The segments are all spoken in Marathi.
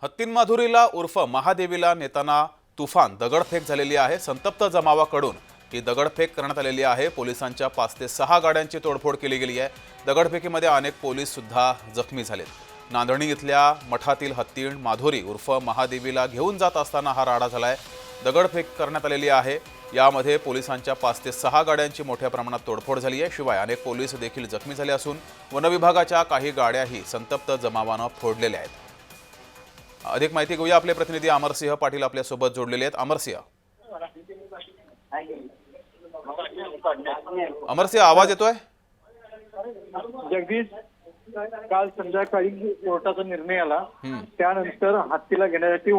हत्तींमाधुरीला उर्फ महादेवीला नेताना तुफान दगडफेक झालेली आहे। संतप्त जमावाकडून ही दगडफेक करण्यात आलेली आहे। पोलिसांच्या 5 ते 6 गाड्यांची तोडफोड केली गेली आहे। दगडफेकीमध्ये अनेक पोलीस सुद्धा जखमी झालेत। नांदणी इथल्या मठातील हत्तीण माधुरी उर्फ महादेवीला घेऊन जात असताना हा राडा झालाय। दगडफेक करण्यात आलेली आहे। यामध्ये पोलिसांच्या 5 ते 6 गाड्यांची मोठ्या प्रमाणात तोडफोड झाली आहे। शिवाय अनेक पोलीस देखील जखमी झाले असून वनविभागाच्या काही गाड्याही संतप्त जमावानं फोडलेल्या आहेत। अधिक माहिती घेऊया, आपले प्रतिनिधी अमरसिंह पाटील आपल्या सोबत जोडलेले आहेत। अमरसिंह, आवाज येतोय? जगदीश, काल संध्याकाळी कोर्टाचा निर्णय आला। त्यानंतर हत्तीला घेण्यासाठी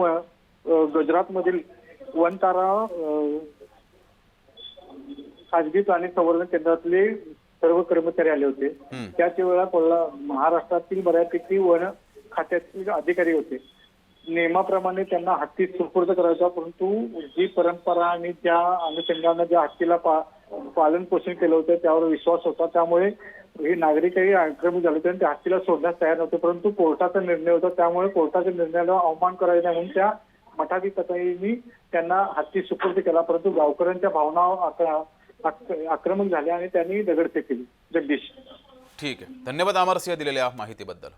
गुजरात मधील वनतारा खाजगी प्राणी संवर्धन केंद्रातले सर्व कर्मचारी आले होते। त्याच वेळेला महाराष्ट्रातील बऱ्यापैकी वन खात्यातील अधिकारी होते। नियमाप्रमाणे त्यांना हत्ती सुपूर्द करायचा, परंतु जी परंपरा आणि त्या अनुषंगाने ज्या हत्तीला पालन पोषण केलं होतं त्यावर विश्वास होता, त्यामुळे हे नागरिकही आक्रमक झाले होते आणि त्या हत्तीला सोडण्यास तयार नव्हते। परंतु कोर्टाचा निर्णय होता, त्यामुळे कोर्टाच्या निर्णयाला अवमान करायचा म्हणून त्या मठाधिपतींनी त्यांना हत्ती सुपूर्द केला। परंतु गावकऱ्यांच्या भावना आक्रमक झाल्या आणि त्यांनी दगडफेक केली। जगदीश, ठीक आहे, धन्यवाद अमरसिंह दिलेल्या माहितीबद्दल।